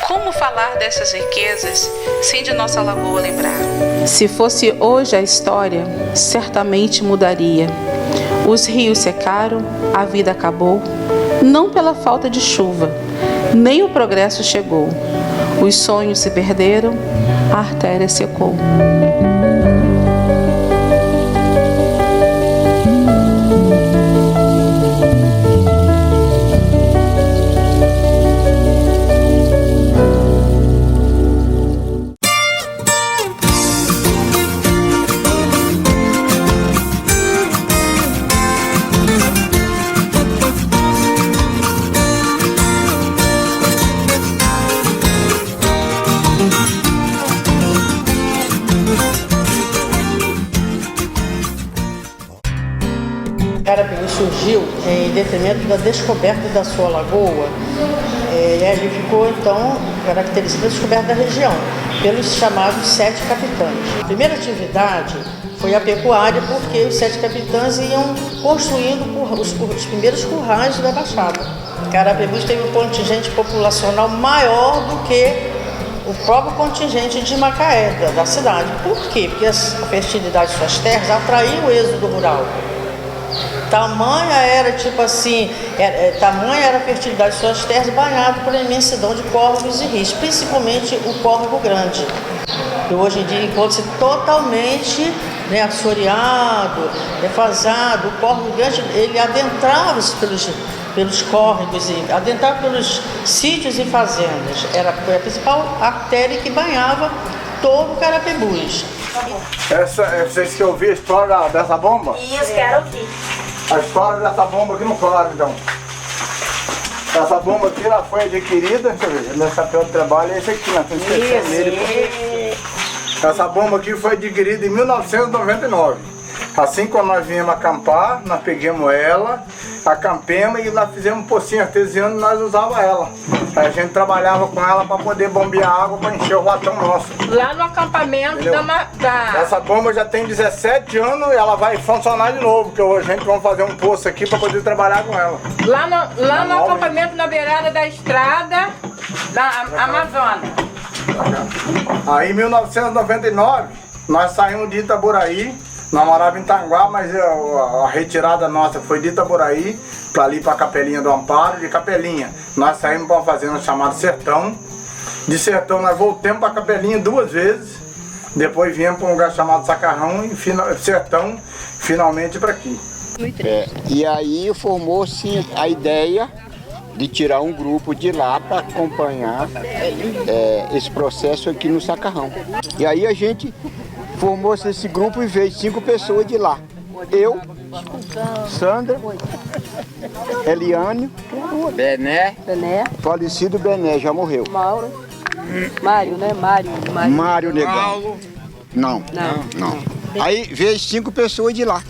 Como falar dessas riquezas sem de nossa lagoa lembrar? Se fosse hoje a história, certamente mudaria. Os rios secaram, a vida acabou, não pela falta de chuva, nem o progresso chegou. Os sonhos se perderam, a artéria secou. Carapicuíba surgiu em detrimento da descoberta da sua lagoa. Ele ficou, então, caracterizado a descoberta da região, pelos chamados 7 capitães. A primeira atividade foi a pecuária, porque os 7 capitães iam construindo os primeiros currais da Baixada. Carapicuíba teve um contingente populacional maior do que o próprio contingente de Macaé, da cidade. Por quê? Porque a fertilidade de suas terras atraiu o êxodo rural. Tamanha era a fertilidade de suas terras, banhado por imensidão de córregos e rios, principalmente o córrego grande, que hoje em dia encontra-se totalmente assoreado, defasado. O córrego grande, ele adentrava-se pelos córregos, adentrava pelos sítios e fazendas. Era a principal artéria que banhava todo o Carapebus. Vocês que ouviram a história dessa bomba? Isso, quero ouvir. A história dessa bomba aqui no claro, então. Essa bomba aqui ela foi adquirida, deixa eu ver, meu chapéu de trabalho é esse aqui, na frente dele. Essa bomba aqui foi adquirida em 1999. Assim, quando nós viemos acampar, nós pegamos ela, acampemos e nós fizemos um pocinho artesiano e nós usávamos ela. Aí a gente trabalhava com ela para poder bombear água para encher o latão nosso. Lá no acampamento da... Essa bomba já tem 17 anos e ela vai funcionar de novo, porque hoje a gente vai fazer um poço aqui para poder trabalhar com ela. Lá no acampamento na beirada da estrada da Amazonas. Aí em 1999, nós saímos de Itaboraí. Nós morávamos em Tanguá, mas a retirada nossa foi de Itaboraí, para ali para a Capelinha do Amparo. De Capelinha, nós saímos para uma fazenda chamada Sertão. De Sertão, nós voltamos para a Capelinha 2 vezes. Depois viemos para um lugar chamado Sacarrão e Sertão, finalmente para aqui. E aí formou-se a ideia de tirar um grupo de lá para acompanhar esse processo aqui no Sacarrão. E aí a gente formou-se esse grupo e veio 5 pessoas de lá. Eu, Sandra, Eliane, Bené, falecido Bené, já morreu. Mário, né? Mário Negão. Não. Aí veio 5 pessoas de lá.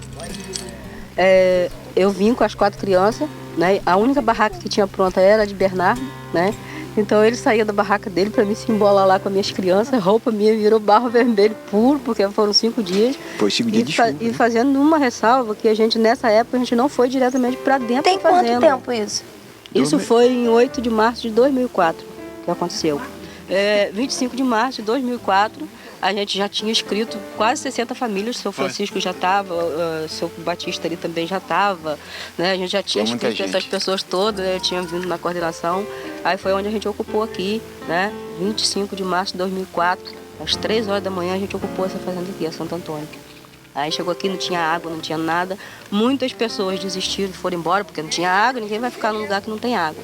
Eu vim com as 4 crianças, né? A única barraca que tinha pronta era a de Bernardo, né? Então ele saía da barraca dele para mim se embolar lá com as minhas crianças, a roupa minha virou barro vermelho puro, porque foram 5 dias. Foi 5 dias de chuva. E fazendo uma ressalva que a gente, nessa época, a gente não foi diretamente para dentro da fazenda. Tem quanto tempo isso? Isso foi em 8 de março de 2004 que aconteceu. 25 de março de 2004, a gente já tinha inscrito quase 60 famílias, o seu Francisco já estava, o seu Batista ali também já estava, né? A gente já tinha inscrito essas pessoas todas, eu tinha vindo na coordenação. Aí foi onde a gente ocupou aqui, né? 25 de março de 2004, às 3 horas da manhã a gente ocupou essa fazenda aqui, a Santo Antônio. Aí chegou aqui, não tinha água, não tinha nada. Muitas pessoas desistiram e foram embora, porque não tinha água, ninguém vai ficar num lugar que não tem água.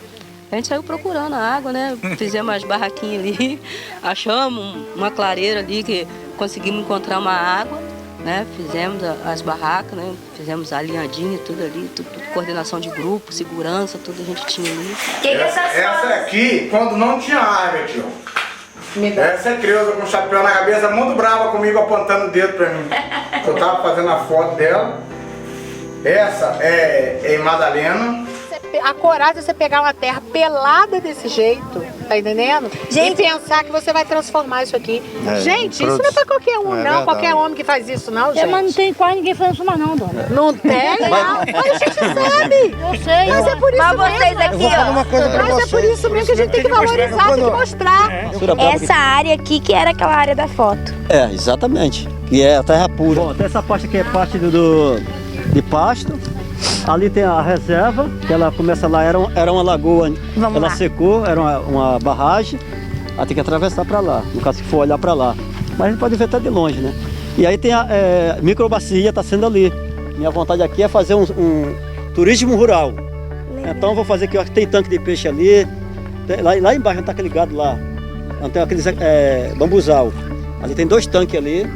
A gente saiu procurando a água, né? Fizemos as barraquinhas ali, achamos uma clareira ali que conseguimos encontrar uma água, né? Fizemos as barracas, né? Fizemos a alinhadinha, tudo ali, tudo, coordenação de grupo, segurança, tudo a gente tinha ali. Essa aqui, quando não tinha água aqui, ó. Essa é Creuza com chapéu na cabeça, muito brava comigo, apontando o dedo pra mim. Eu tava fazendo a foto dela. Essa é em Madalena. A coragem de você pegar uma terra pelada desse jeito tá entendendo? Gente, E pensar que você vai transformar isso aqui. Gente, isso não é pra qualquer um, não. verdade. Qualquer homem que faz isso, não, gente. mas não tem quase ninguém fazendo isso mais não, dona. Não tem, não. Mas a gente sabe. Eu sei. Mas é por isso Mas vocês mesmo. aqui, ó. Uma coisa pra Mas é por isso mesmo que a gente tem que valorizar, tem que mostrar. Essa área aqui que era aquela área da foto. É, exatamente. E é a terra pura. Bom, essa parte aqui é parte de pasto. Ali tem a reserva, que ela começa lá, era uma lagoa, Vamos ela lá. secou, era uma barragem, ela tem que atravessar para lá, no caso se for olhar para lá. Mas a gente pode ver até de longe, né? E aí tem a microbacia, está sendo ali. Minha vontade aqui é fazer um turismo rural. Então eu vou fazer aqui, ó, tem tanque de peixe ali, lá embaixo não está aquele gado lá, não tem aqueles bambuzal. Ali tem 2 tanques ali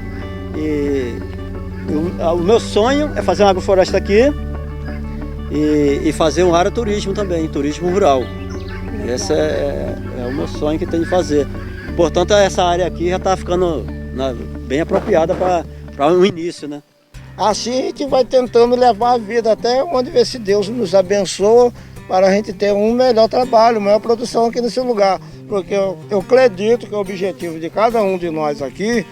e o meu sonho é fazer uma agrofloresta aqui e fazer um aeroturismo também, turismo rural. Esse é o meu sonho que tem de fazer. Portanto, essa área aqui já está ficando bem apropriada para um início, né? Assim a gente vai tentando levar a vida até onde ver se Deus nos abençoa para a gente ter um melhor trabalho, uma maior produção aqui nesse lugar. Porque eu acredito que o objetivo de cada um de nós aqui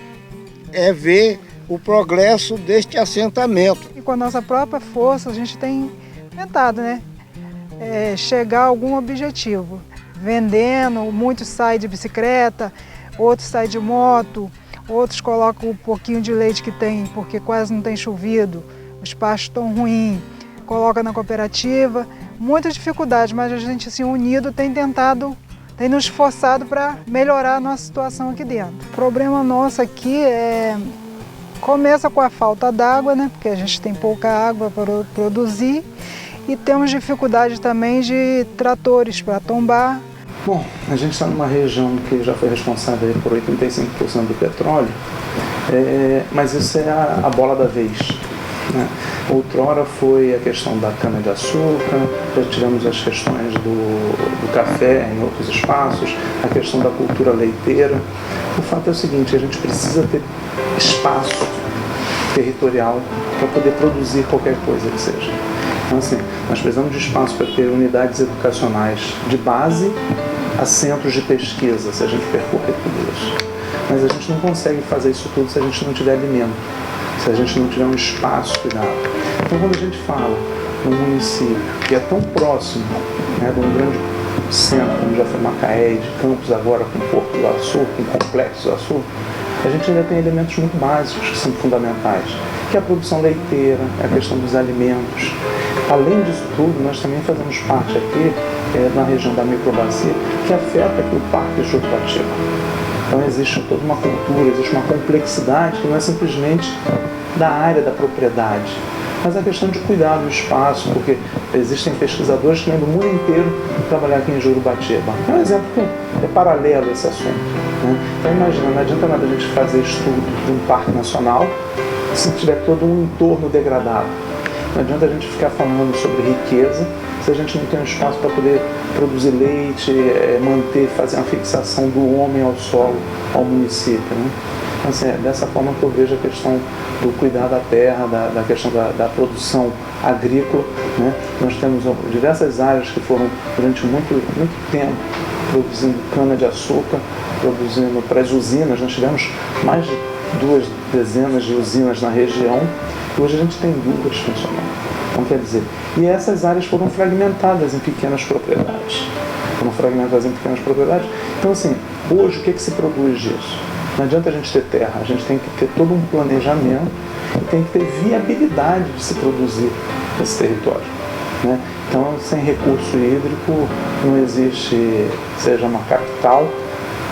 é ver o progresso deste assentamento. E com a nossa própria força a gente tem tentado, né? Chegar a algum objetivo. Vendendo, muitos saem de bicicleta, outros saem de moto, outros colocam um pouquinho de leite que tem, porque quase não tem chovido, os pastos estão ruins, coloca na cooperativa. Muitas dificuldades, mas a gente assim, unido tem nos esforçado para melhorar a nossa situação aqui dentro. O problema nosso aqui começa com a falta d'água, né? Porque a gente tem pouca água para produzir e temos dificuldade também de tratores para tombar. Bom, a gente está numa região que já foi responsável por 85% do petróleo, mas isso é a bola da vez, né? Outrora foi a questão da cana-de-açúcar, já tivemos as questões do café em outros espaços, a questão da cultura leiteira. O fato é o seguinte, a gente precisa ter espaço territorial para poder produzir qualquer coisa que seja. Então, assim, nós precisamos de espaço para ter unidades educacionais de base a centros de pesquisa, se a gente percorrer tudo isso. Mas a gente não consegue fazer isso tudo se a gente não tiver alimento, se a gente não tiver um espaço cuidado. Então, quando a gente fala num município que é tão próximo, né, de um grande centro, como já foi Macaé, de Campos agora com Porto do Açu, com Complexo do Açu, a gente ainda tem elementos muito básicos que são fundamentais, que é a produção leiteira, a questão dos alimentos. Além disso tudo, nós também fazemos parte aqui na região da microbacia, que afeta aqui o Parque de Jurupatiba. Então existe toda uma cultura, existe uma complexidade que não é simplesmente da área da propriedade, mas a questão de cuidar do espaço, porque existem pesquisadores que vêm do mundo inteiro trabalhar aqui em Jurupatiba. É um exemplo que é paralelo a esse assunto, né? Então imagina, não adianta nada a gente fazer estudo de um parque nacional se tiver todo um entorno degradado. Não adianta a gente ficar falando sobre riqueza se a gente não tem um espaço para poder produzir leite, manter, fazer uma fixação do homem ao solo, ao município, né? Então, assim, é dessa forma que eu vejo a questão do cuidar da terra, da questão da produção agrícola, né? Nós temos diversas áreas que foram durante muito tempo produzindo cana-de-açúcar, produzindo para as usinas. Nós tivemos mais de 2 dezenas de usinas na região. Hoje a gente tem 2 funcionando. Então, quer dizer, e essas áreas foram fragmentadas em pequenas propriedades. Então, assim, hoje o que se produz disso? Não adianta a gente ter terra, a gente tem que ter todo um planejamento e tem que ter viabilidade de se produzir esse território, né? Então, sem recurso hídrico não existe, seja uma capital,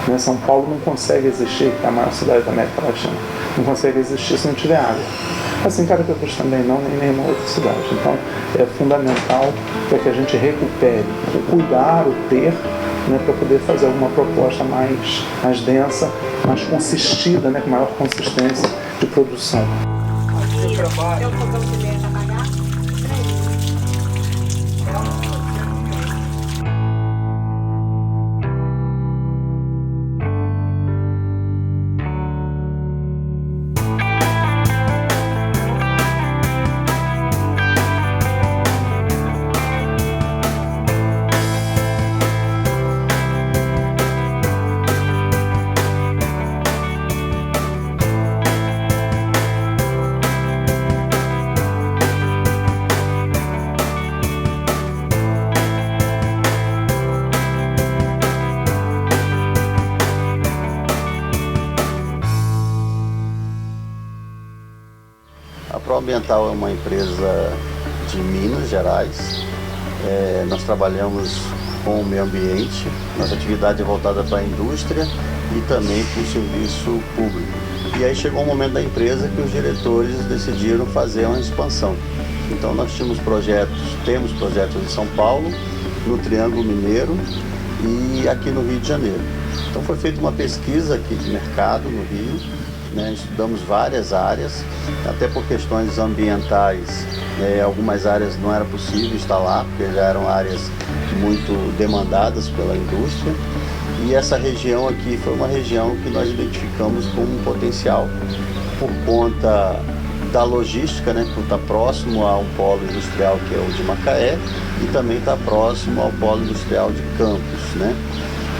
né? São Paulo não consegue existir, que é a maior cidade da América Latina, não consegue existir se não tiver água. Assim, Carapebus também não, nem nenhuma outra cidade. Então, é fundamental para que a gente recupere o cuidar, o ter, né, para poder fazer alguma proposta mais densa, mais consistida, né, com maior consistência de produção. Proambiental é uma empresa de Minas Gerais. Nós trabalhamos com o meio ambiente, nossa atividade é voltada para a indústria e também para o serviço público. E aí chegou um momento da empresa que os diretores decidiram fazer uma expansão. Então nós temos projetos em São Paulo, no Triângulo Mineiro e aqui no Rio de Janeiro. Então foi feita uma pesquisa aqui de mercado no Rio, né? Estudamos várias áreas, até por questões ambientais, algumas áreas não era possível instalar, porque já eram áreas muito demandadas pela indústria. E essa região aqui foi uma região que nós identificamos como um potencial por conta da logística, né, por estar próximo a um polo industrial que é o de Macaé e também está próximo ao polo industrial de Campos, né?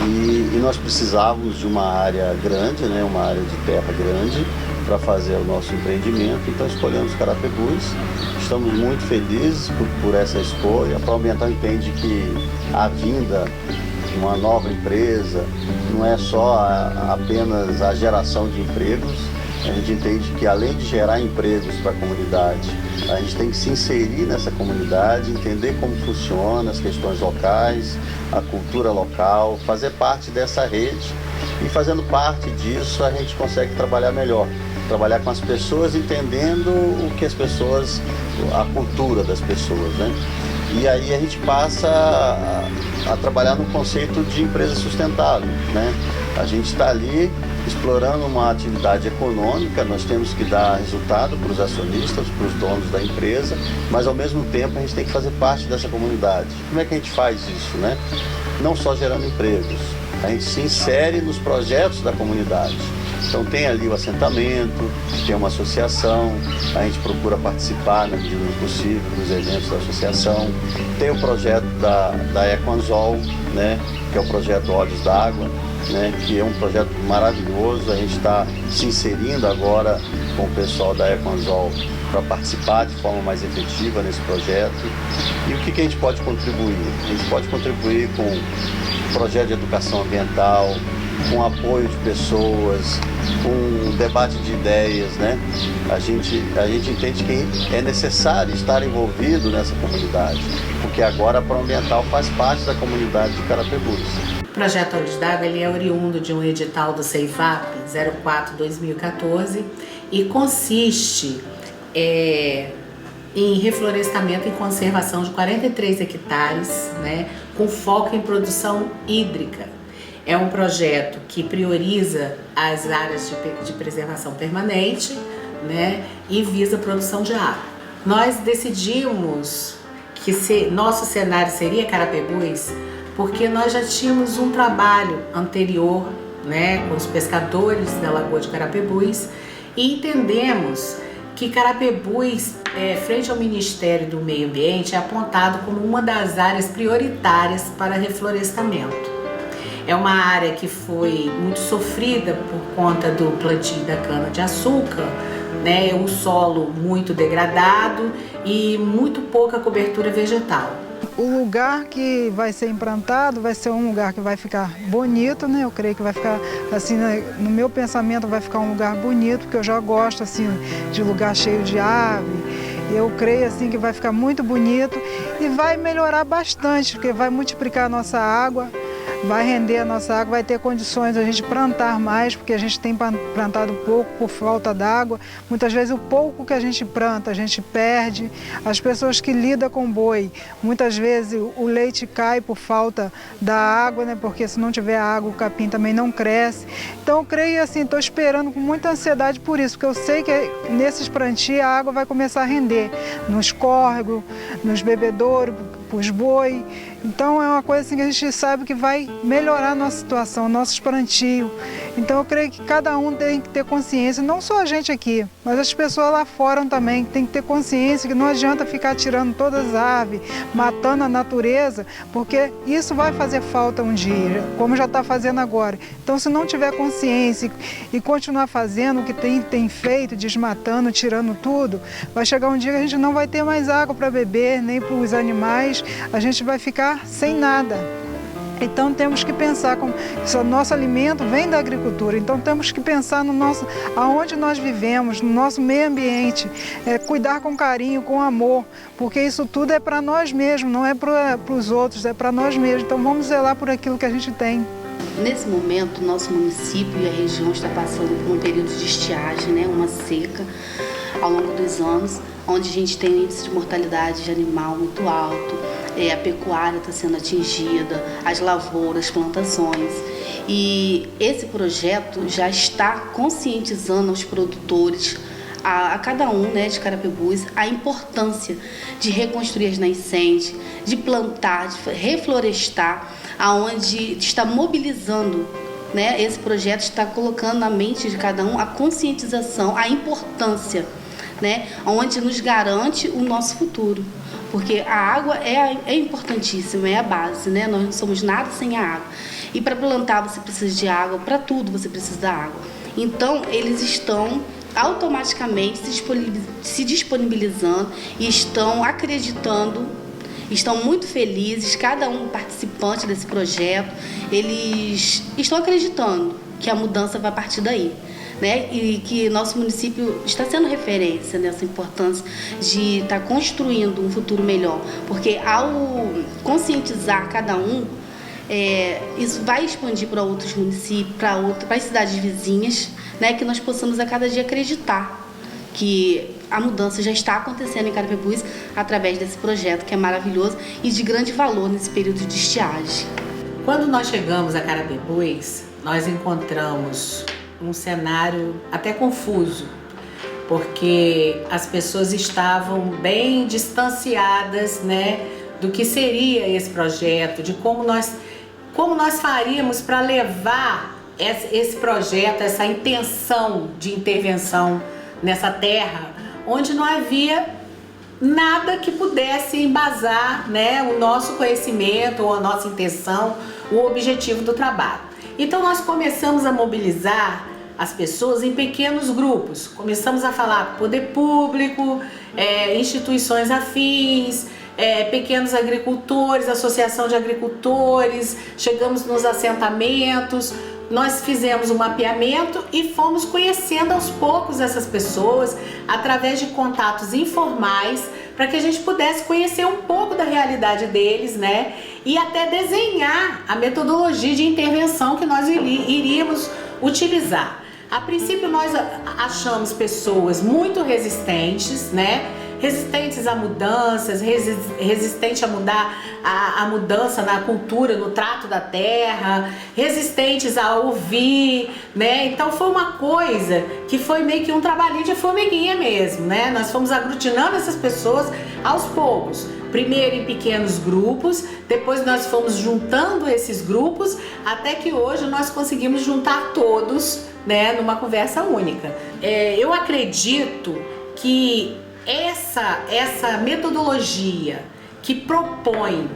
E nós precisávamos de uma área grande, né, uma área de terra grande para fazer o nosso empreendimento, então escolhemos Carapebus. Estamos muito felizes por essa escolha. A Proambiental entende que a vinda de uma nova empresa não é só apenas a geração de empregos. A gente entende que além de gerar empregos para a comunidade, a gente tem que se inserir nessa comunidade, entender como funciona as questões locais, a cultura local, fazer parte dessa rede. E fazendo parte disso a gente consegue trabalhar melhor, trabalhar com as pessoas, entendendo o que as pessoas, a cultura das pessoas, né? E aí a gente passa a trabalhar no conceito de empresa sustentável, né? A gente está ali explorando uma atividade econômica, nós temos que dar resultado para os acionistas, para os donos da empresa, mas ao mesmo tempo a gente tem que fazer parte dessa comunidade. Como é que a gente faz isso, né? Não só gerando empregos, a gente se insere nos projetos da comunidade. Então tem ali o assentamento, tem uma associação, a gente procura participar na medida do possível dos eventos da associação. Tem o projeto da Ecoanzol, né, que é o projeto Olhos d'Água, né, que é um projeto maravilhoso. A gente está se inserindo agora com o pessoal da Ecoanzol para participar de forma mais efetiva nesse projeto. E o que a gente pode contribuir? A gente pode contribuir com projeto de educação ambiental, com apoio de pessoas, com debate de ideias, né? A gente entende que é necessário estar envolvido nessa comunidade, porque agora a Proambiental faz parte da comunidade de Carapebus. O projeto Olhos d'Água ele é oriundo de um edital do CEIFAP 04/2014 e consiste em reflorestamento e conservação de 43 hectares, né, com foco em produção hídrica. É um projeto que prioriza as áreas de preservação permanente, né, e visa a produção de água. Nós decidimos que nosso cenário seria Carapebus porque nós já tínhamos um trabalho anterior, né, com os pescadores da Lagoa de Carapebus e entendemos que Carapebus, frente ao Ministério do Meio Ambiente, é apontado como uma das áreas prioritárias para reflorestamento. É uma área que foi muito sofrida por conta do plantio da cana-de-açúcar, né? O solo muito degradado e muito pouca cobertura vegetal. O lugar que vai ser implantado vai ser um lugar que vai ficar bonito, né? Eu creio que vai ficar, assim, no meu pensamento vai ficar um lugar bonito, porque eu já gosto, assim, de lugar cheio de ave. Eu creio, assim, que vai ficar muito bonito e vai melhorar bastante, porque vai multiplicar a nossa água, vai render a nossa água, vai ter condições de a gente plantar mais, porque a gente tem plantado pouco por falta d'água. Muitas vezes o pouco que a gente planta, a gente perde. As pessoas que lidam com boi, muitas vezes o leite cai por falta da água, né? Porque se não tiver água, o capim também não cresce. Então eu creio assim, estou esperando com muita ansiedade por isso, porque eu sei que nesses plantios a água vai começar a render, nos córregos, nos bebedouros, para os boi. Então é uma coisa assim que a gente sabe que vai melhorar a nossa situação, nossos plantios. Então eu creio que cada um tem que ter consciência, não só a gente aqui, mas as pessoas lá fora também, tem que ter consciência que não adianta ficar tirando todas as árvores, matando a natureza, porque isso vai fazer falta um dia, como já está fazendo agora. Então se não tiver consciência e continuar fazendo o que tem feito, desmatando, tirando tudo, vai chegar um dia que a gente não vai ter mais água para beber, nem para os animais, a gente vai ficar sem nada. Então temos que pensar como o nosso alimento vem da agricultura, então temos que pensar no nosso, aonde nós vivemos, no nosso meio ambiente, cuidar com carinho, com amor, porque isso tudo é para nós mesmos, não é para os outros, é para nós mesmos. Então vamos zelar por aquilo que a gente tem. Nesse momento, nosso município e a região está passando por um período de estiagem, né, uma seca ao longo dos anos, onde a gente tem um índice de mortalidade de animal muito alto, a pecuária está sendo atingida, as lavouras, plantações. E esse projeto já está conscientizando os produtores, a cada um, né, de Carapebus, a importância de reconstruir as nascentes, de plantar, de reflorestar, aonde está mobilizando, né, esse projeto está colocando na mente de cada um a conscientização, a importância, né, onde nos garante o nosso futuro. Porque a água é importantíssima, é a base, né? Nós não somos nada sem a água. E para plantar você precisa de água, para tudo você precisa da água. Então, eles estão automaticamente se disponibilizando e estão acreditando, estão muito felizes, cada um participante desse projeto, eles estão acreditando que a mudança vai partir daí. Né? E que nosso município está sendo referência nessa importância de estar construindo um futuro melhor, porque ao conscientizar cada um, isso vai expandir para outros municípios, para as cidades vizinhas, né? Que nós possamos a cada dia acreditar que a mudança já está acontecendo em Carapebus através desse projeto que é maravilhoso e de grande valor nesse período de estiagem. Quando nós chegamos a Carapebus, nós encontramos um cenário até confuso, porque as pessoas estavam bem distanciadas, né, do que seria esse projeto, de como nós faríamos para levar esse projeto, essa intenção de intervenção nessa terra, onde não havia nada que pudesse embasar, né, o nosso conhecimento, ou a nossa intenção, o objetivo do trabalho. Então nós começamos a mobilizar as pessoas em pequenos grupos. Começamos a falar com o poder público, instituições afins, pequenos agricultores, associação de agricultores, chegamos nos assentamentos, nós fizemos um mapeamento e fomos conhecendo aos poucos essas pessoas através de contatos informais para que a gente pudesse conhecer um pouco da realidade deles, né? E até desenhar a metodologia de intervenção que nós iríamos utilizar. A princípio nós achamos pessoas muito resistentes, né? Resistentes a mudanças, resistentes a mudar a mudança na cultura, no trato da terra, resistentes a ouvir, né? Então foi uma coisa que foi meio que um trabalhinho de formiguinha mesmo, né? Nós fomos aglutinando essas pessoas aos poucos. Primeiro em pequenos grupos, depois nós fomos juntando esses grupos, até que hoje nós conseguimos juntar todos, né, numa conversa única. Eu acredito que essa metodologia que propõe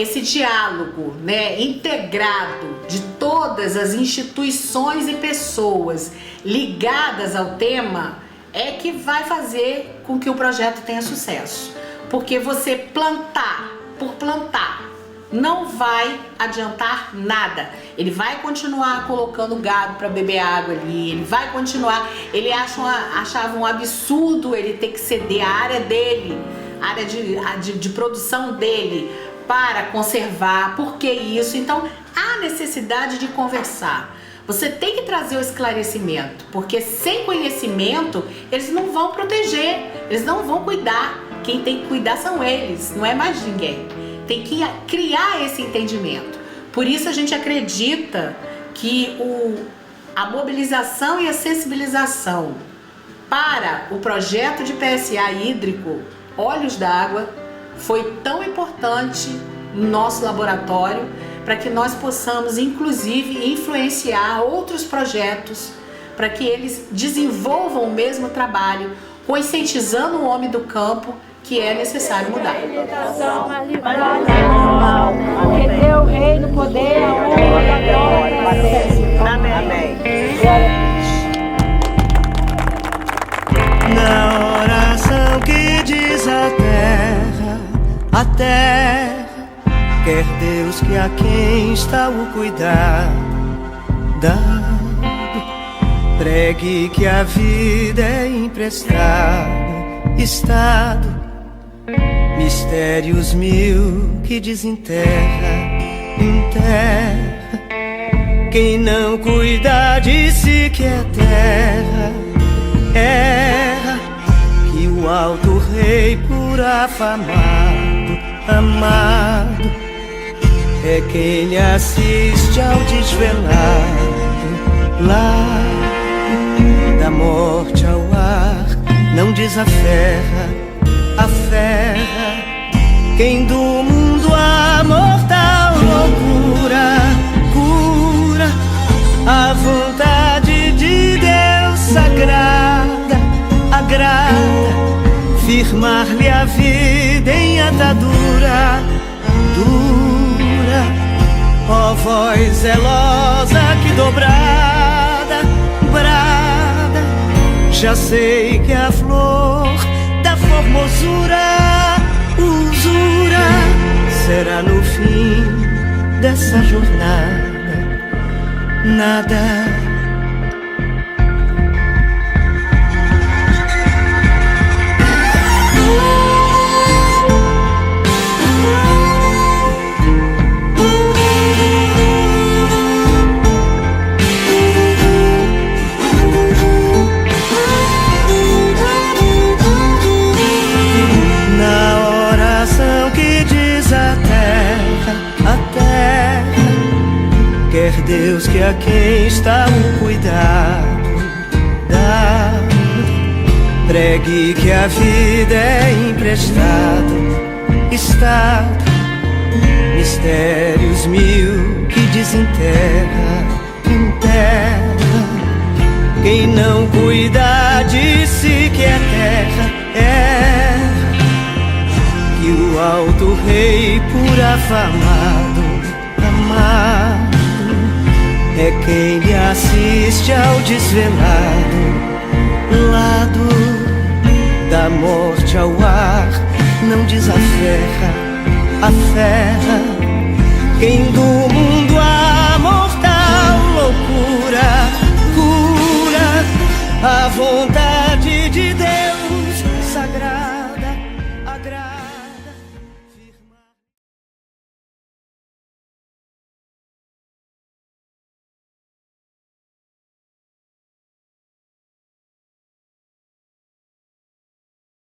esse diálogo, né, integrado de todas as instituições e pessoas ligadas ao tema, é que vai fazer com que o projeto tenha sucesso. Porque você plantar por plantar não vai adiantar nada. Ele vai continuar colocando gado para beber água ali, ele vai continuar, ele achava um absurdo ele ter que ceder a área dele, a área de produção dele para conservar. Por que isso? Então há necessidade de conversar. Você tem que trazer o esclarecimento, porque sem conhecimento eles não vão proteger, eles não vão cuidar. Quem tem que cuidar são eles, não é mais ninguém. Tem que criar esse entendimento. Por isso a gente acredita que a mobilização e a sensibilização para o projeto de PSA hídrico Olhos d'Água foi tão importante no nosso laboratório, para que nós possamos, inclusive, influenciar outros projetos para que eles desenvolvam o mesmo trabalho, conscientizando o homem do campo que é necessário mudar. Porque teu reino, poder, a honra e a glória para sempre. Amém. Na oração que diz a terra Deus que a quem está o cuidado, pregue que a vida é emprestada, estado, mistérios mil que desenterra, enterra. Quem não cuida de si que é terra, erra. Que o alto rei por afamado, amado, é quem lhe assiste ao desvelado, lá da morte ao ar, não desaferra, aferra. Quem do mundo a mortal loucura cura, a vontade de Deus sagrada agrada, firmar-lhe a vida em atadura dura. Ó voz zelosa que dobrada brada, já sei que a flor da formosura usura será no fim dessa jornada nada. Quer Deus que a quem está o cuidado dá, pregue que a vida é emprestado, estado, mistérios mil que desenterra, enterra. Quem não cuida de si que é terra, erra. Que o alto rei por afamado, amado, é quem lhe assiste ao desvelado lado da morte ao ar, não desaferra, aferra. Quem do